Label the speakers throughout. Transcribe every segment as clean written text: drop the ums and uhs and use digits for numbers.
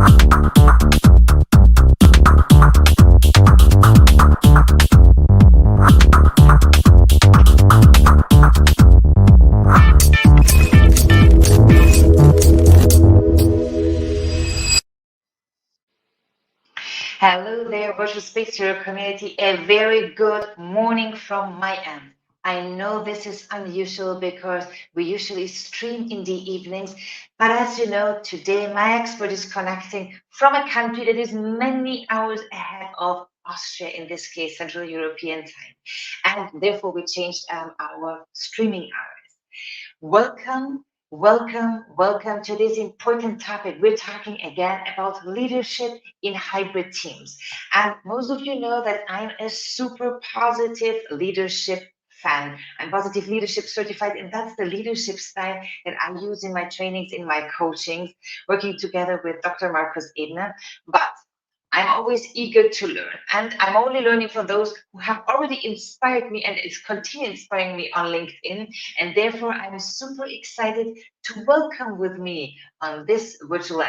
Speaker 1: Hello there, Virtual Space Hero community. A very good morning from my end. I know this is unusual because we usually stream in the evenings, but as you know, today my expert is connecting from a country that is many hours ahead of Austria, in this case, Central European time. And therefore, we changed our streaming hours. Welcome to this important topic. We're talking again about leadership in hybrid teams. And most of you know that I'm a super positive leadership fan. I'm positive leadership certified, and that's the leadership style that I use in my trainings, in my coachings, working together with Dr. Marcus Ebner. But I'm always eager to learn, and I'm only learning from those who have already inspired me and is continue inspiring me on LinkedIn. And therefore, I'm super excited to welcome with me on this virtual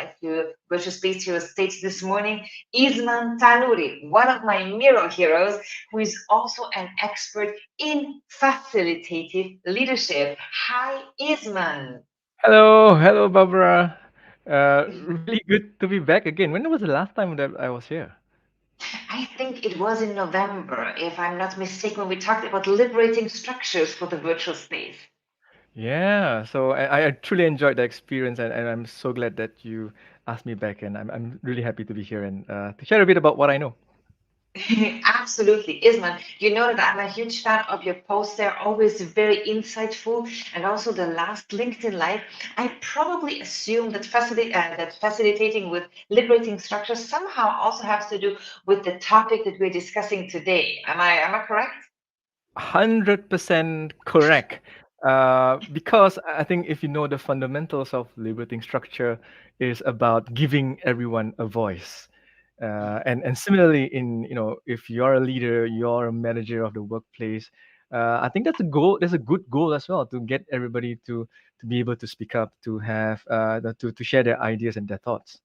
Speaker 1: space hero stage this morning, Isman Tanuri, one of my mirror heroes, who is also an expert in facilitative leadership. Hi, Isman.
Speaker 2: Hello, Barbara. Really good to be back again. When was the last time that I was here?
Speaker 1: I think it was in November, if I'm not mistaken, when we talked about liberating structures for the virtual space.
Speaker 2: Yeah, so I truly enjoyed the experience, and I'm so glad that you asked me back, and I'm really happy to be here and to share a bit about what I know.
Speaker 1: Absolutely, Isman. You know that I'm a huge fan of your posts. They're always very insightful, and also the last LinkedIn Live. I probably assume that facilitating with liberating structures somehow also has to do with the topic that we're discussing today. Am I correct?
Speaker 2: 100% correct. Because I think if you know the fundamentals of liberating structure is about giving everyone a voice. And similarly in if you're a leader, you're a manager of the workplace, I think that's a goal. There's a good goal as well to get everybody to be able to speak up, to have to share their ideas and their thoughts.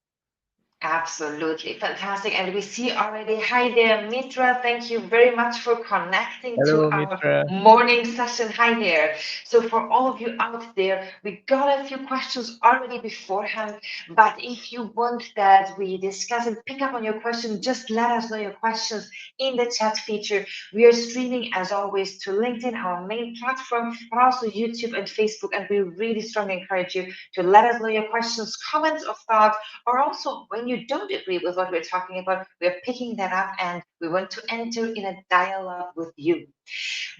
Speaker 1: Absolutely fantastic. And we see already, hi there, Mitra. Thank you very much for connecting to
Speaker 2: Hello,
Speaker 1: our
Speaker 2: Mitra.
Speaker 1: morning session. Hi there. So, for all of you out there, we got a few questions already beforehand. But if you want that we discuss and pick up on your question, just let us know your questions in the chat feature. We are streaming, as always, to LinkedIn, our main platform, but also YouTube and Facebook. And we really strongly encourage you to let us know your questions, comments, or thoughts, or also when you don't agree with what we're talking about, we're picking that up and we want to enter in a dialogue with you.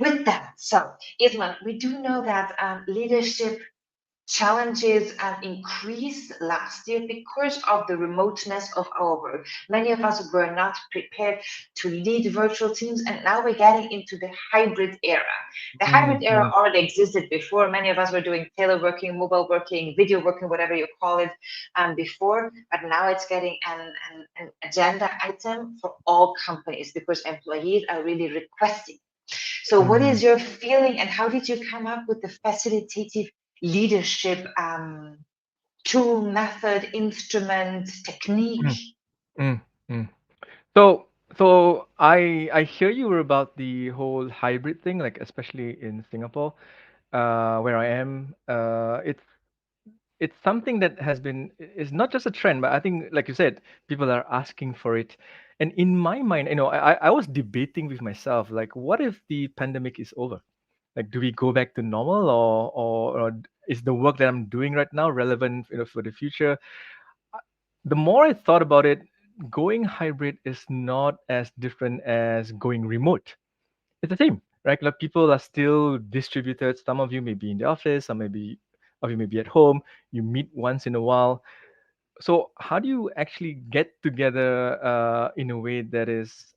Speaker 1: With that, so Isman, we do know that leadership challenges increased last year because of the remoteness of our work. Many of us were not prepared to lead virtual teams, and now we're getting into the hybrid era. The hybrid era
Speaker 2: Mm-hmm.
Speaker 1: already existed before. Many of us were doing teleworking, mobile working, video working, whatever you call it, before, but now it's getting an agenda item for all companies because employees are really requesting. So, what
Speaker 2: Mm-hmm.
Speaker 1: is your feeling, and how did you come up with the facilitative leadership tool, method, instrument, technique?
Speaker 2: Mm-hmm. So so I hear you were about the whole hybrid thing, like especially in Singapore, where I am. It's something that has been is not just a trend, but I think, like you said, people are asking for it. And in my mind, I was debating with myself, like, what if the pandemic is over? Like, do we go back to normal, or is the work that I'm doing right now relevant, for the future? The more I thought about it, going hybrid is not as different as going remote. It's the same, right? Like, people are still distributed. Some of you may be in the office, some maybe of you may be at home. You meet once in a while. So how do you actually get together in a way that is,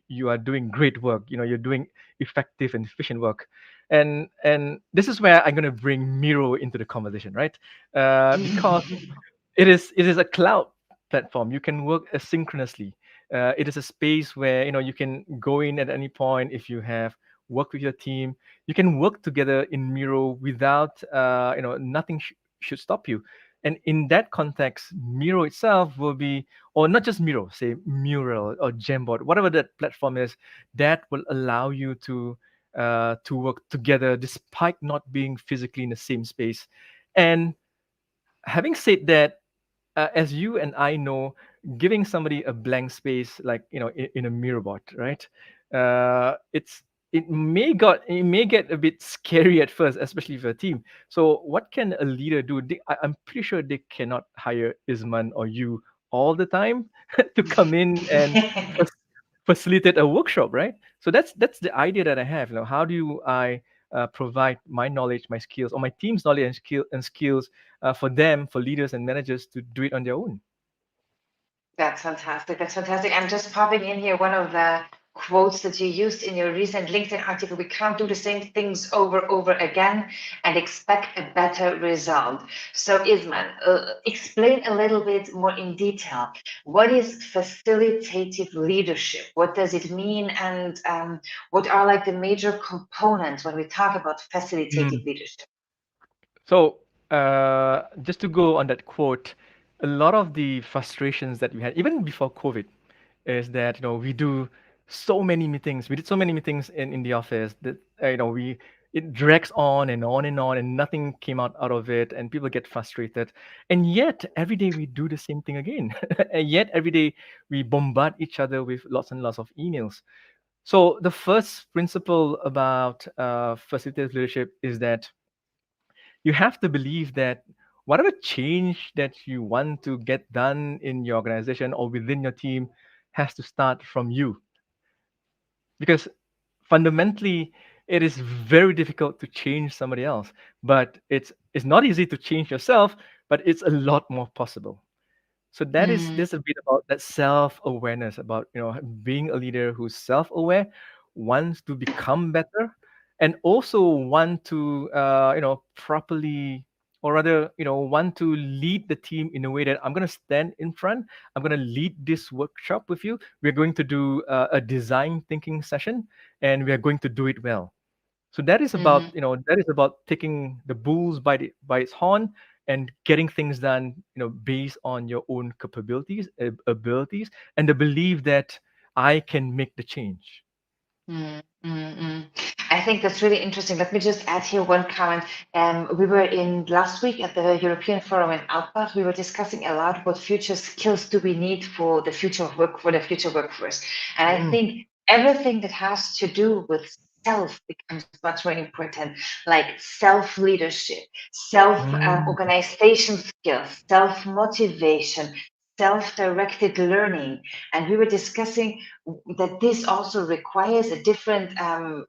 Speaker 2: you are doing great work. You're doing effective and efficient work, and this is where I'm going to bring Miro into the conversation, right? Because it is a cloud platform. You can work asynchronously. It is a space where you can go in at any point if you have work with your team. You can work together in Miro without nothing should stop you. And in that context, Miro itself will be, or not just Miro, say Mural or Jamboard, whatever that platform is, that will allow you to work together despite not being physically in the same space. And having said that, as you and I know, giving somebody a blank space, like in a mirror bot, right? It's it may get a bit scary at first, especially for a team. So, what can a leader do? I'm pretty sure they cannot hire Isman or you all the time to come in and fac- facilitate a workshop, right? So that's the idea that I have. How do I provide my knowledge, my skills, or my team's knowledge and skills for them, for leaders and managers to do it on their own.
Speaker 1: That's fantastic. That's fantastic. I'm just popping in here one of the quotes that you used in your recent LinkedIn article. We can't do the same things over again and expect a better result. So, Isman, explain a little bit more in detail. What is facilitative leadership? What does it mean? And what are like the major components when we talk about facilitative
Speaker 2: Mm.
Speaker 1: leadership?
Speaker 2: So, just to go on that quote, a lot of the frustrations that we had, even before COVID, is that we do so many meetings. We did so many meetings in the office that we it drags on and on and on, and nothing came out of it, and people get frustrated. And yet every day we do the same thing again, and yet every day we bombard each other with lots and lots of emails. So the first principle about facilitative leadership is that you have to believe that whatever change that you want to get done in your organization or within your team has to start from you, because fundamentally it is very difficult to change somebody else, but it's not easy to change yourself, but it's a lot more possible. So that is
Speaker 1: Mm,
Speaker 2: this a bit about that self-awareness, about being a leader who's self-aware, wants to become better, and also want to properly, or rather want to lead the team in a way that I'm going to stand in front. I'm going to lead this workshop with you. We're going to do a design thinking session, and we are going to do it well. So that is about
Speaker 1: mm,
Speaker 2: taking the bulls by its horn and getting things done, based on your own capabilities, abilities, and the belief that I can make the change.
Speaker 1: mm, mm, mm. I think that's really interesting. Let me just add here one comment. We were in last week at the European Forum in Alpbach. We were discussing a lot what future skills do we need for the future of work, for the future workforce. And I
Speaker 2: Mm,
Speaker 1: think everything that has to do with self becomes much more important, like self leadership, self
Speaker 2: mm,
Speaker 1: organization skills, self motivation, self directed learning. And we were discussing that this also requires a different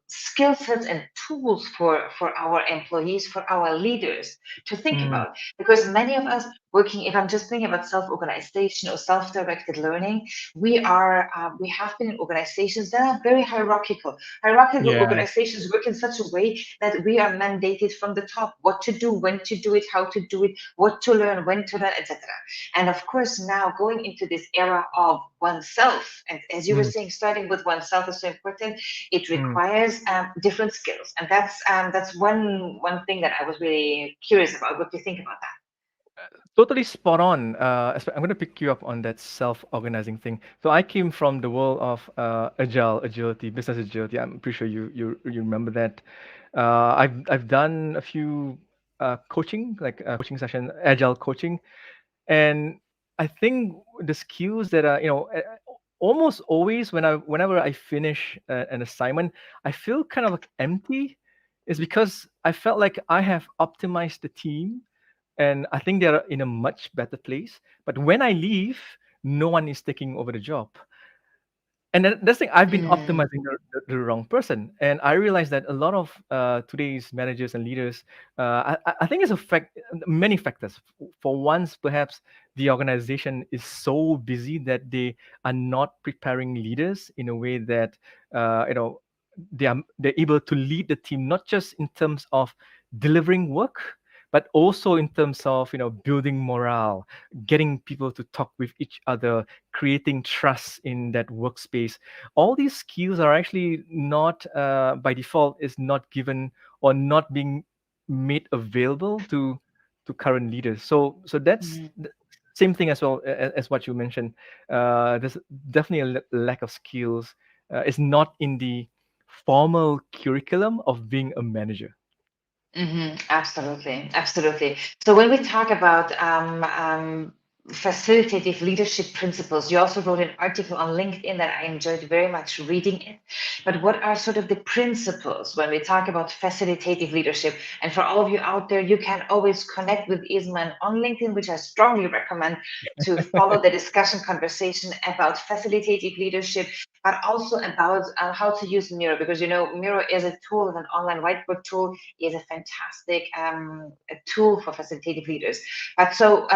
Speaker 1: skill sets and tools for our employees, for our leaders to think
Speaker 2: mm,
Speaker 1: about. Because many of us working, if I'm just thinking about self-organization or self-directed learning, we have been in organizations that are very hierarchical. Hierarchical
Speaker 2: yeah.
Speaker 1: organizations work in such a way that we are mandated from the top what to do, when to do it, how to do it, what to learn, when to learn, etc. And of course, now going into this era of oneself, and as you were
Speaker 2: Mm,
Speaker 1: saying, starting with oneself is so important. It
Speaker 2: mm.
Speaker 1: requires different skills, and that's one thing that I was really curious about. What do you think about that?
Speaker 2: Totally spot on. I'm going to pick you up on that self-organizing thing. So I came from the world of agility, business agility. I'm pretty sure you remember that. I've done a few coaching, like coaching session, agile coaching, and I think the skills that are almost always whenever I finish an assignment, I feel kind of like empty. Is because I felt like I have optimized the team, and I think they're in a much better place. But when I leave, no one is taking over the job. And then that's the thing, I've been
Speaker 1: Mm,
Speaker 2: optimizing the wrong person. And I realized that a lot of today's managers and leaders, I think it's a fact, many factors. For once, perhaps the organization is so busy that they are not preparing leaders in a way that they're able to lead the team, not just in terms of delivering work, but also in terms of building morale, getting people to talk with each other, creating trust in that workspace. All these skills are actually not by default is not given or not being made available to current leaders. So that's
Speaker 1: Mhm.
Speaker 2: the same thing as well as what you mentioned. There's definitely a lack of skills. It's not in the formal curriculum of being a manager.
Speaker 1: Absolutely, absolutely. So when we talk about facilitative leadership principles, you also wrote an article on LinkedIn that I enjoyed very much reading it. But what are sort of the principles when we talk about facilitative leadership? And for all of you out there, you can always connect with Isman on LinkedIn, which I strongly recommend to follow the discussion conversation about facilitative leadership, but also about how to use Miro, because you know Miro is a tool, an online whiteboard tool, is a fantastic a tool for facilitative leaders. But so,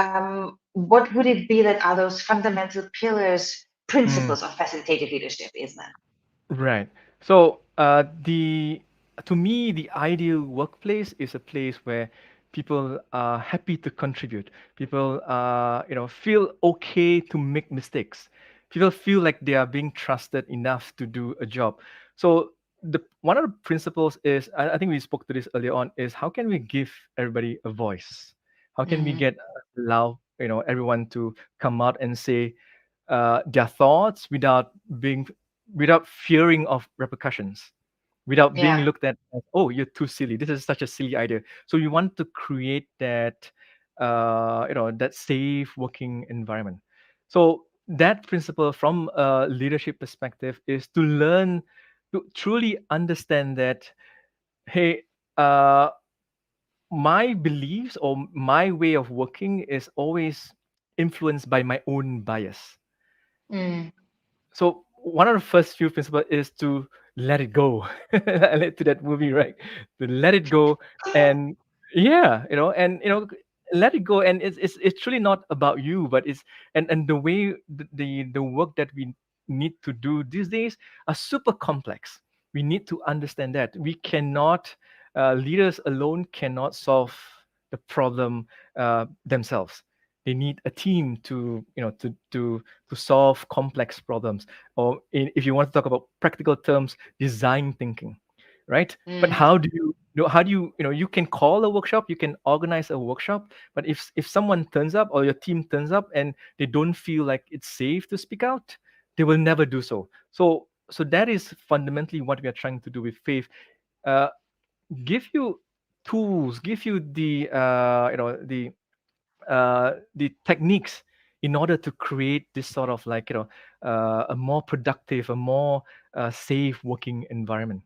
Speaker 1: what would it be that are those fundamental pillars,
Speaker 2: Mm.
Speaker 1: principles of facilitative leadership, Isman?
Speaker 2: Right. So, the to me, the ideal workplace is a place where people are happy to contribute. People, feel okay to make mistakes. People feel like they are being trusted enough to do a job. So, the one of the principles is, I think we spoke to this earlier on, is how can we give everybody a voice? How can we
Speaker 1: Mm-hmm.
Speaker 2: get allow everyone to come out and say their thoughts without fearing of repercussions, without being
Speaker 1: Yeah.
Speaker 2: looked at as, oh, you're too silly. This is such a silly idea. So you want to create that safe working environment. So that principle from a leadership perspective is to learn to truly understand that, hey, uh, my beliefs or my way of working is always influenced by my own bias.
Speaker 1: Mm.
Speaker 2: So one of the first few principles is to let it go. I led to that movie, right? To let it go, and yeah, let it go, and it's truly not about you, but it's and the way the work that we need to do these days are super complex. We need to understand that we cannot leaders alone cannot solve the problem themselves. They need a team to to solve complex problems, or if you want to talk about practical terms, design thinking, right? But
Speaker 1: Mm.
Speaker 2: how do you can call a workshop, you can organize a workshop, but if someone turns up or your team turns up and they don't feel like it's safe to speak out, they will never do so. So that is fundamentally what we are trying to do with faith. uh, give you tools, give you the techniques in order to create this sort of like a more productive, a more safe working environment.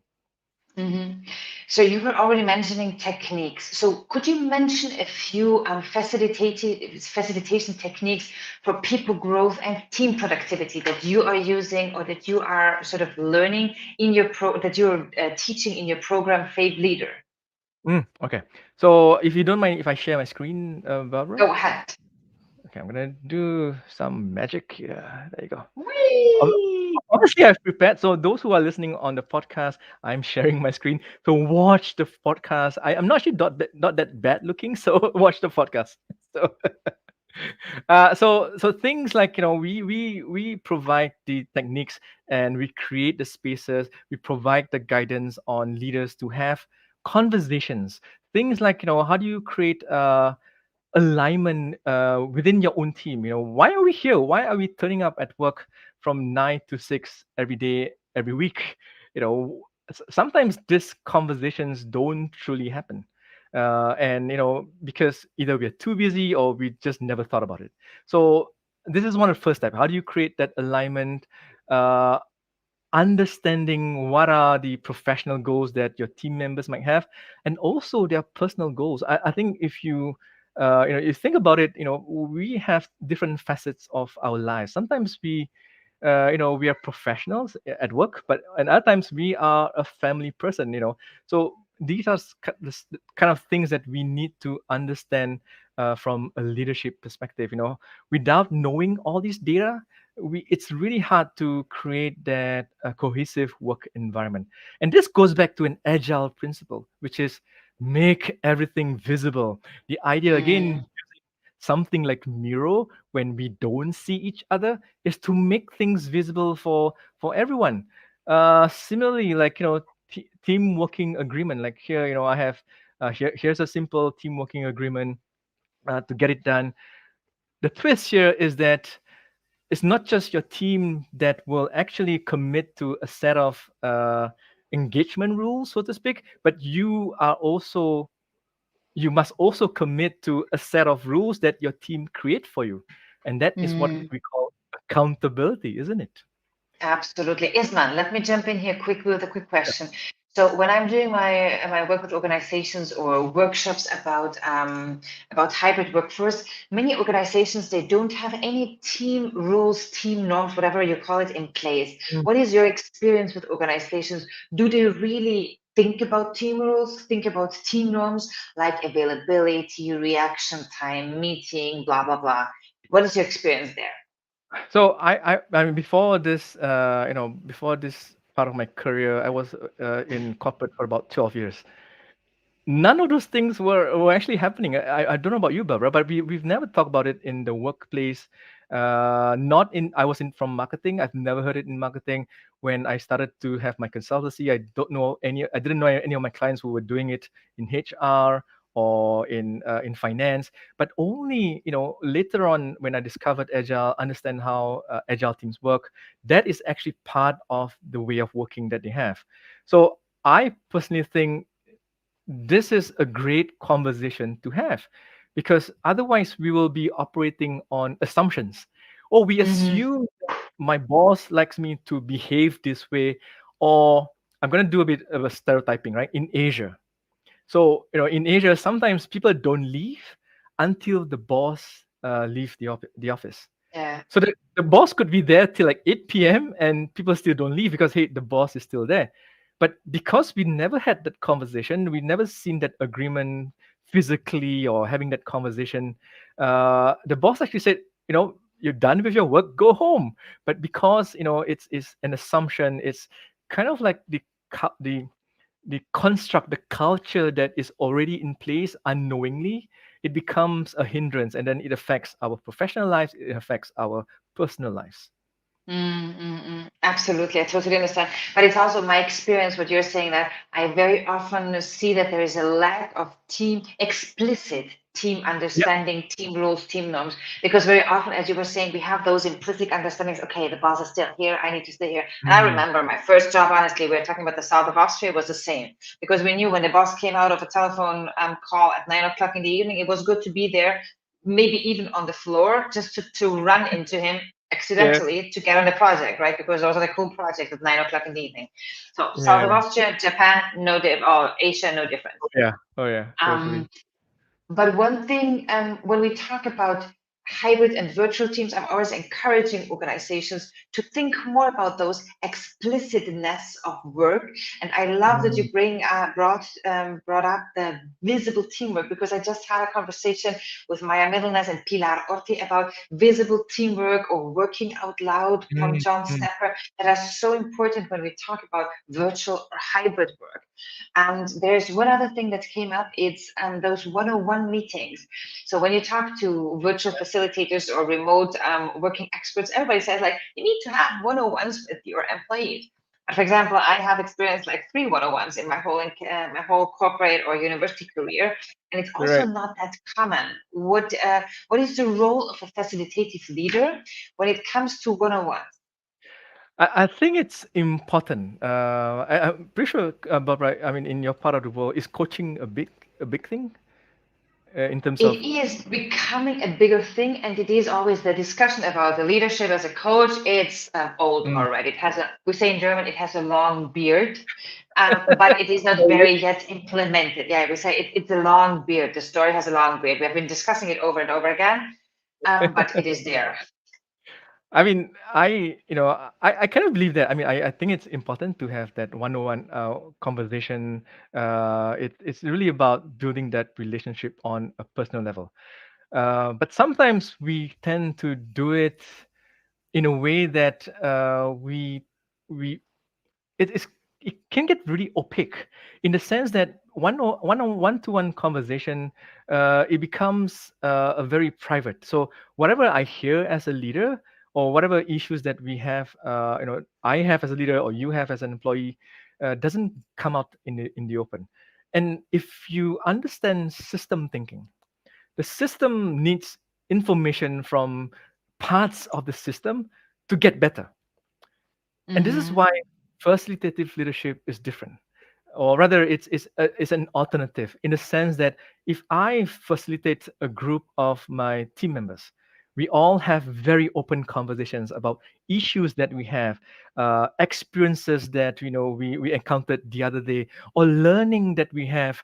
Speaker 1: Mm-hmm. So you were already mentioning techniques. So could you mention a few facilitation techniques for people growth and team productivity that you are using or that you are sort of learning in your that you're teaching in your program, Faith Leader?
Speaker 2: Okay, so if you don't mind if I share my screen, Barbara.
Speaker 1: Go ahead.
Speaker 2: Okay, I'm gonna do some magic here. There you go. Ob-
Speaker 1: Whee!
Speaker 2: Obviously, I've prepared. So those who are listening on the podcast, I'm sharing my screen. So watch the podcast. I'm not actually not that bad looking. So watch the podcast. So so things like we provide the techniques, and we create the spaces, we provide the guidance on leaders to have conversations, things like how do you create alignment within your own team. Why are we here? Why are we turning up at work from 9 to 6 every day, every week? Sometimes these conversations don't truly happen, and because either we're too busy or we just never thought about it. So this is one of the first steps. How do you create that alignment? uh, Understanding what are the professional goals that your team members might have, and also their personal goals. I think if you think about it, we have different facets of our lives. Sometimes we are professionals at work, but and other times we are a family person. So these are the kind of things that we need to understand from a leadership perspective. Without knowing all these data, it's really hard to create that cohesive work environment. And this goes back to an agile principle, which is make everything visible. The idea again,
Speaker 1: Mm.
Speaker 2: something like Miro, when we don't see each other, is to make things visible for everyone. Similarly, like team working agreement. Like here, I have here's a simple team working agreement. to get it done. The twist here is that it's not just your team that will actually commit to a set of engagement rules, so to speak, but you must also commit to a set of rules that your team create for you, and that is what
Speaker 1: Mm.
Speaker 2: we call accountability, isn't it?
Speaker 1: Absolutely. Isman, let me jump in here quickly with a quick
Speaker 2: Yeah.
Speaker 1: question. So when I'm doing my work with organizations or workshops about hybrid workforce, many organizations they don't have any team rules, team norms, whatever you call it, in place.
Speaker 2: Mm.
Speaker 1: What is your experience with organizations? Do they really think about team rules, think about team norms like availability, reaction time, meeting, blah blah blah? What is your experience there?
Speaker 2: So I mean, before this, before this part of my career, I was in corporate for about 12 years. None of those things were actually happening. I don't know about you, Barbara, but we've never talked about it in the workplace. Not in I was in from marketing. I've never heard it in marketing. When I started to have my consultancy, I didn't know any of my clients who were doing it in HR or in finance. But only later on when I discovered agile, understand how agile teams work, that is actually part of the way of working that they have. So I personally think this is a great conversation to have, because otherwise we will be operating on assumptions. Oh, we
Speaker 1: Mm-hmm.
Speaker 2: assume that my boss likes me to behave this way, or I'm going to do a bit of a stereotyping, right? In Asia, so, in Asia, sometimes people don't leave until the boss leave the office.
Speaker 1: Yeah.
Speaker 2: So the boss could be there till like 8 p.m. and people still don't leave because, hey, the boss is still there. But because we never had that conversation, we never seen that agreement physically or having that conversation, the boss actually said, you're done with your work, go home. But because, it's an assumption, it's kind of like the construct, the culture that is already in place unknowingly, it becomes a hindrance, and then it affects our professional lives, it affects our personal lives.
Speaker 1: Absolutely, I totally understand. But it's also my experience, what you're saying, that I very often see that there is a lack of explicit team
Speaker 2: Yeah.
Speaker 1: understanding, team rules, team norms. Because very often, as you were saying, we have those implicit understandings. Okay, the boss is still here. I need to stay here. And I
Speaker 2: Mm.
Speaker 1: remember my first job, honestly, we were talking about the south of Austria, was the same. Because we knew when the boss came out of a telephone call at 9 o'clock in the evening, it was good to be there, maybe even on the floor, just to run into him
Speaker 2: Yeah.
Speaker 1: accidentally to get on the project, right? Because those are the cool projects at 9 o'clock in the evening. So south
Speaker 2: Yeah.
Speaker 1: of Austria, Japan, no or Asia, no difference.
Speaker 2: Oh yeah. Oh yeah. Totally.
Speaker 1: Um, but one thing, when we talk about hybrid and virtual teams, I'm always encouraging organizations to think more about those explicitness of work. And I love that
Speaker 2: Mm.
Speaker 1: you brought up the visible teamwork, because I just had a conversation with Maya Middlenes and Pilar Orti about visible teamwork or working out loud from
Speaker 2: Mm.
Speaker 1: John
Speaker 2: Mm.
Speaker 1: Stepper, that are so important when we talk about virtual or hybrid work. And there's one other thing that came up, it's those one-on-one meetings. So when you talk to virtual facilitators or remote working experts, everybody says like, you need to have one-on-ones with your employees. For example, I have experienced like three one-on-ones in my whole corporate or university career, and it's also
Speaker 2: Right.
Speaker 1: not that common. What is the role of a facilitative leader when it comes to one-on-ones?
Speaker 2: I think it's important. I'm pretty sure, Barbara. I mean, in your part of the world, is coaching a big thing in terms
Speaker 1: It
Speaker 2: of.
Speaker 1: is becoming a bigger thing, and it is always the discussion about the leadership as a coach. It's old
Speaker 2: Mm.
Speaker 1: already. We say in German, it has a long beard, but it is not
Speaker 2: Oh,
Speaker 1: very
Speaker 2: really?
Speaker 1: yet implemented. Yeah, we say it's a long beard. The story has a long beard. We have been discussing it over and over again, but it is there.
Speaker 2: I mean, I kind of believe that. I mean, I think it's important to have that one-on-one conversation. It's really about building that relationship on a personal level. But sometimes we tend to do it in a way that we it is it can get really opaque in the sense that one-to-one conversation, it becomes a very private. So whatever I hear as a leader, or whatever issues that we have, I have as a leader or you have as an employee, doesn't come out in the open. And if you understand system thinking, The system needs information from parts of the system to get better. And this is
Speaker 1: Mm-hmm.
Speaker 2: why facilitative leadership is different, or rather, it's an alternative in the sense that if I facilitate a group of my team members, we all have very open conversations about issues that we have, experiences that we encountered the other day, or learning that we have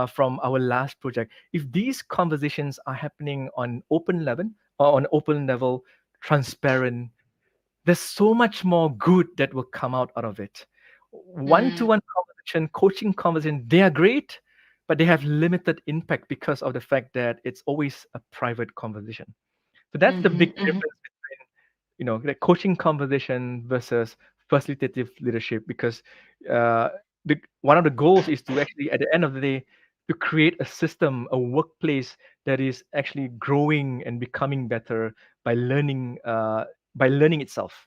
Speaker 2: from our last project. If these conversations are happening on open level, transparent, there's so much more good that will come out of it.
Speaker 1: Mm-hmm.
Speaker 2: One-to-one conversation, coaching conversation, they are great, but they have limited impact because of the fact that it's always a private conversation. So that's the big
Speaker 1: Mm-hmm.
Speaker 2: difference between, the coaching conversation versus facilitative leadership. Because uh, one of the goals is to actually, at the end of the day, to create a system, a workplace that is actually growing and becoming better by learning itself.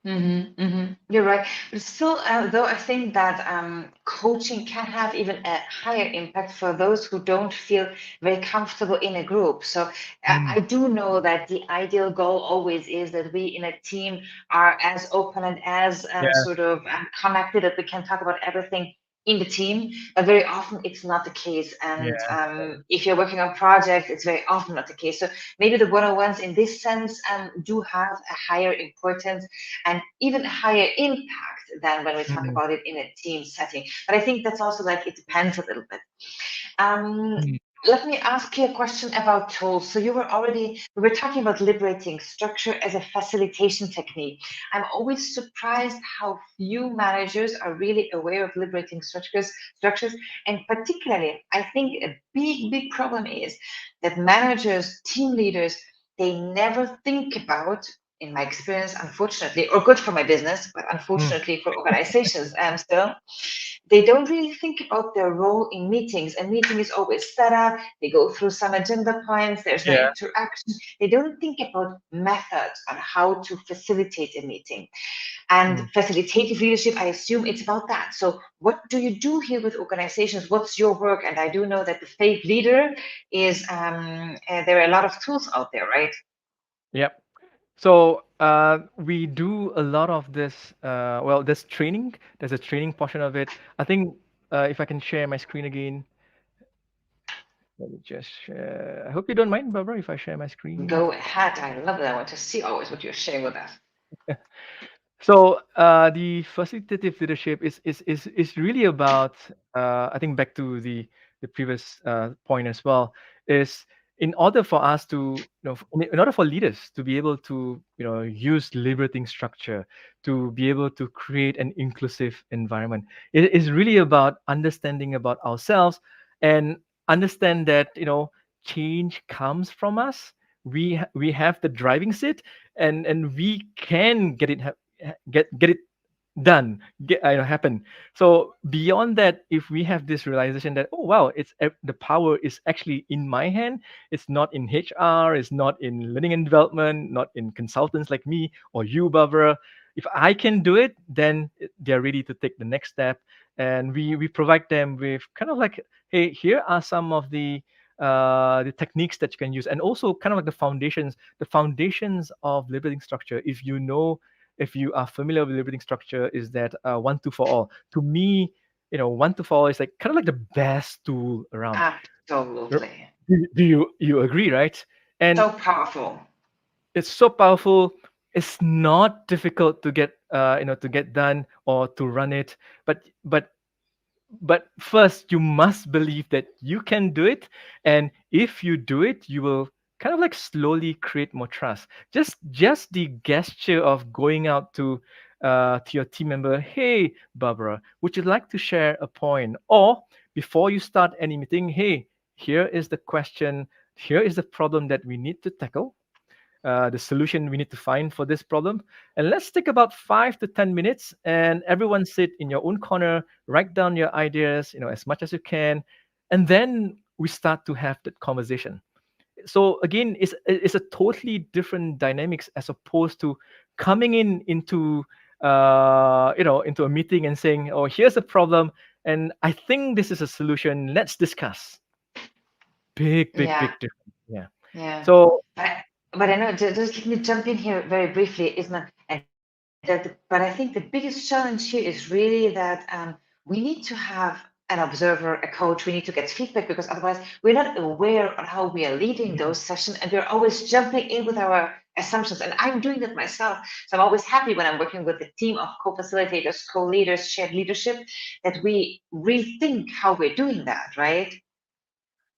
Speaker 1: You're right. But still, though, I think that coaching can have even a higher impact for those who don't feel very comfortable in a group. So
Speaker 2: Mm.
Speaker 1: I do know that the ideal goal always is that we in a team are as open and as
Speaker 2: Yeah,
Speaker 1: sort of connected that we can talk about everything in the team. But very often it's not the case. And
Speaker 2: yeah.
Speaker 1: if you're working on projects, it's very often not the case. So maybe the one-on-ones in this sense do have a higher importance and even higher impact than when we talk
Speaker 2: Mm,
Speaker 1: about it in a team setting. But I think that's also like it depends a little bit. Um,
Speaker 2: mm,
Speaker 1: Let me ask you a question about tools. So we were talking about liberating structure as a facilitation technique. I'm always surprised how few managers are really aware of liberating structures. And particularly, I think a big problem is that managers, team leaders, they never think about, in my experience, unfortunately, or good for my business, but
Speaker 2: mm.
Speaker 1: unfortunately for organizations, still, they don't really think about their role in meetings. A meeting is always set up, they go through some agenda points, there's no
Speaker 2: Yeah.
Speaker 1: interaction. They don't think about methods on how to facilitate a meeting. And
Speaker 2: Mm.
Speaker 1: facilitative leadership, I assume it's about that. So, what do you do here with organizations? What's your work? And I do know that the faith leader is, there are a lot of tools out there, right?
Speaker 2: Yep. So we do a lot of this. Well, there's training. There's a training portion of it. I think if I can share my screen again, let me just share. I hope you don't mind, Barbara, if I share my screen.
Speaker 1: Go ahead. I love it. I want to see always what you're sharing with us.
Speaker 2: So the facilitative leadership is really about I think back to the previous point as well, is in order for us to in order for leaders to be able to use liberating structure to be able to create an inclusive environment. It is really about understanding about ourselves and understand that change comes from us. We have the driving seat, and we can get it done, happen. So beyond that, if we have this realization that, oh wow, the power is actually in my hand, it's not in HR, it's not in learning and development, not in consultants like me or you, Barbara. If I can do it, then they're ready to take the next step. And we provide them with kind of like, hey, here are some of the techniques that you can use, and also kind of like the foundations of liberating structure. If you are familiar with liberating structure, is that one to for all. To me, one to for all is like kind of like the best tool around. R-
Speaker 1: Absolutely.
Speaker 2: do you agree, right? And
Speaker 1: So powerful.
Speaker 2: it's so powerful. It's not difficult to get done or to run it, but first you must believe that you can do it, and if you do it, you will kind of like slowly create more trust. Just the gesture of going out to your team member, hey Barbara, would you like to share a point? Or before you start any meeting, hey, here is the question, here is the problem that we need to tackle, the solution we need to find for this problem. And let's take about 5 to 10 minutes, and everyone sit in your own corner, write down your ideas, as much as you can, and then we start to have that conversation. So again, it's a totally different dynamics as opposed to coming into a meeting and saying, oh, here's a problem, and I think this is a solution. Let's discuss.
Speaker 1: Yeah,
Speaker 2: big difference. Yeah.
Speaker 1: yeah.
Speaker 2: So
Speaker 1: But, but I know, just let me jump in here very briefly, Isma. But I think the biggest challenge here is really that we need to have an observer, a coach. We need to get feedback because otherwise we're not aware of how we are leading those sessions, and we're always jumping in with our assumptions. And I'm doing that myself. So I'm always happy when I'm working with a team of co-facilitators, co-leaders, shared leadership, that we rethink how we're doing that, right?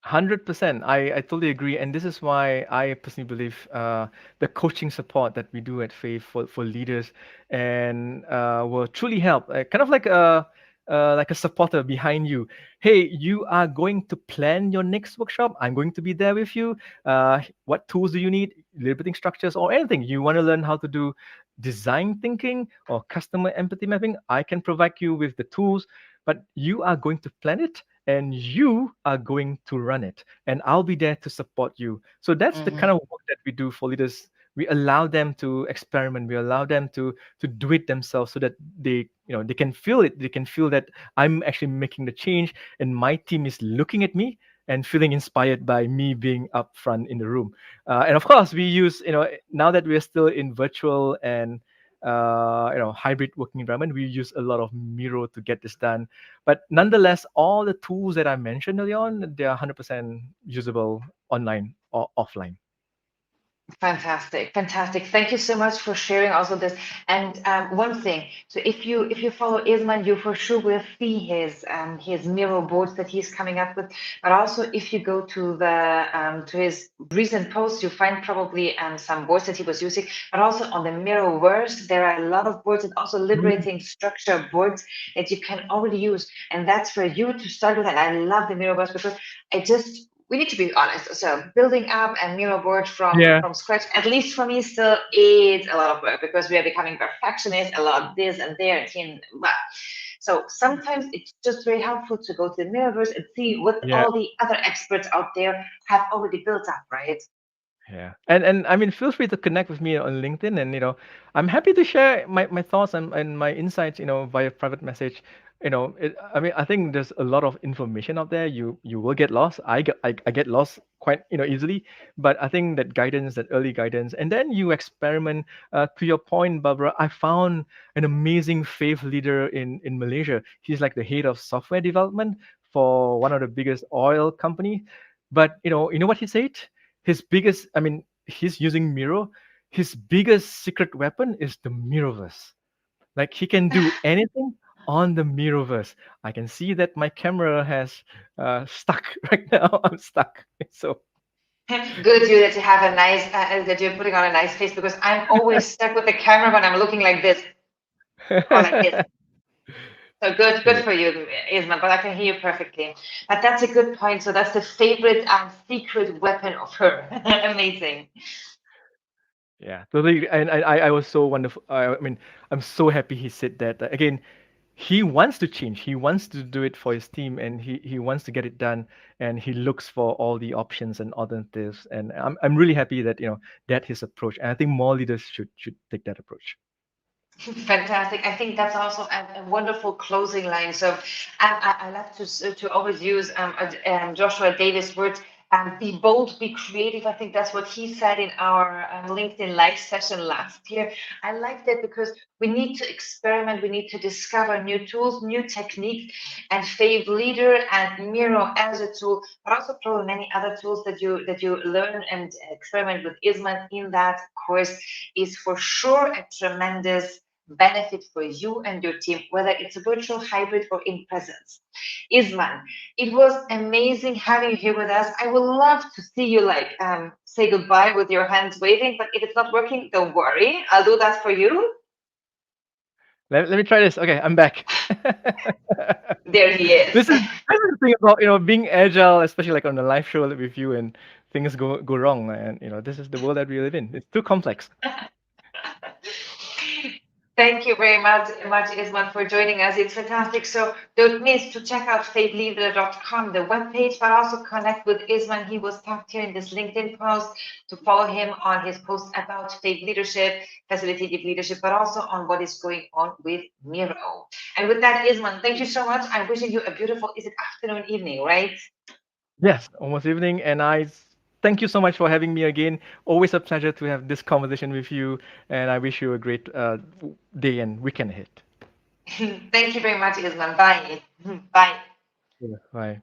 Speaker 2: 100%. I totally agree. And this is why I personally believe the coaching support that we do at Faith for leaders and will truly help. Kind of like a supporter behind you. Hey, you are going to plan your next workshop. I'm going to be there with you. What tools do you need? Liberating structures or anything. You want to learn how to do design thinking or customer empathy mapping? I can provide you with the tools, but you are going to plan it and you are going to run it, and I'll be there to support you. So that's the kind
Speaker 1: Mm-hmm.
Speaker 2: of work that we do for leaders. We allow them to experiment, we allow them to do it themselves, so that they can feel it, they can feel that I'm actually making the change, and my team is looking at me and feeling inspired by me being up front in the room. And of course we use, now that we're still in virtual and hybrid working environment, we use a lot of Miro to get this done. But nonetheless, all the tools that I mentioned earlier on, they are 100% usable online or offline.
Speaker 1: Fantastic, fantastic. Thank you so much for sharing also this. And one thing, so if you follow Isman, you for sure will see his Miro boards that he's coming up with. But also, if you go to his recent posts, you find probably some boards that he was using. But also on the Miroverse, there are a lot of boards and also
Speaker 2: Mm.
Speaker 1: liberating structure boards that you can already use. And that's for you to start with. And I love the Miroverse because I just we need to be honest. So building up a Miro board from
Speaker 2: Yeah,
Speaker 1: from scratch, at least for me, still is a lot of work because we are becoming perfectionists. A lot of this and there and here. And blah. So sometimes it's just very helpful to go to the Miraverse and see what
Speaker 2: yeah.
Speaker 1: all the other experts out there have already built up, right?
Speaker 2: Yeah, and I mean, feel free to connect with me on LinkedIn, and I'm happy to share my thoughts and my insights, via private message. I mean, I think there's a lot of information out there. You will get lost. I get lost quite easily, but I think that guidance, that early guidance, and then you experiment. To your point, Barbara, I found an amazing faith leader in Malaysia. He's like the head of software development for one of the biggest oil company. But you know what he said? His biggest, I mean, he's using Miro. His biggest secret weapon is the Miroverse. Like he can do anything on the Miroverse. I can see that my camera has stuck right now. I'm stuck. So
Speaker 1: Good, you that you have a nice that you're putting on a nice face because I'm always stuck with the camera when I'm looking like this or like this. So good, good
Speaker 2: yeah,
Speaker 1: for you, Isma, but I can hear you perfectly. But that's a good point. So that's the favorite secret weapon of her. Amazing.
Speaker 2: yeah, totally. And I was so wonderful. I mean, I'm so happy he said that. Again, he wants to change. He wants to do it for his team, and he wants to get it done. And he looks for all the options and alternatives. And I'm really happy that that his approach. And I think more leaders should take that approach.
Speaker 1: Fantastic. I think that's also a wonderful closing line. So I love to always use Joshua Davis' words. Be bold, be creative. I think that's what he said in our LinkedIn Live session last year. I like that because we need to experiment, we need to discover new tools, new techniques, and Fave Leader and Miro as a tool, but also probably many other tools that you learn and experiment with Isman in that course is for sure a tremendous benefit for you and your team, whether it's a virtual, hybrid, or in presence. Isman, it was amazing having you here with us. I would love to see you say goodbye with your hands waving, but if it's not working, don't worry. I'll do that for you.
Speaker 2: Let me try this. Okay, I'm back.
Speaker 1: There he is.
Speaker 2: This is the thing about being agile, especially like on the live show with you, and things go wrong. And this is the world that we live in. It's too complex.
Speaker 1: Thank you very much, Isman, for joining us. It's fantastic. So don't miss to check out faveleader.com, the webpage, but also connect with Isman. He was tagged here in this LinkedIn post to follow him on his posts about faith leadership, facilitative leadership, but also on what is going on with Miro. And with that, Isman, thank you so much. I'm wishing you a beautiful, is it afternoon, evening, right?
Speaker 2: Yes, almost evening, and thank you so much for having me again. Always a pleasure to have this conversation with you, and I wish you a great day and weekend ahead.
Speaker 1: Thank you very much, Isman. Bye. Bye.
Speaker 2: Yeah. Bye.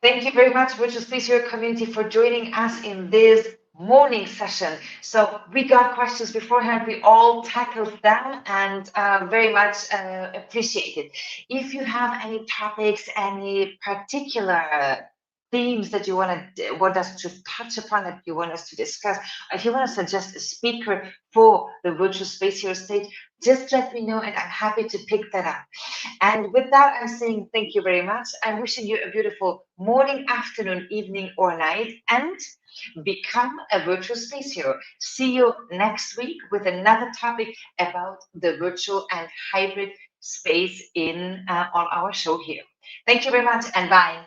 Speaker 1: Thank you very much, Virtual Space Your Community, for joining us in this morning session. So we got questions beforehand. We all tackled them and very much appreciated. If you have any topics, any particular themes that you want us to touch upon, that you want us to discuss, if you want to suggest a speaker for the Virtual Space Hero stage, just let me know and I'm happy to pick that up. And with that, I'm saying thank you very much. I'm wishing you a beautiful morning, afternoon, evening, or night, and become a virtual space hero. See you next week with another topic about the virtual and hybrid space in on our show here. Thank you very much, and bye.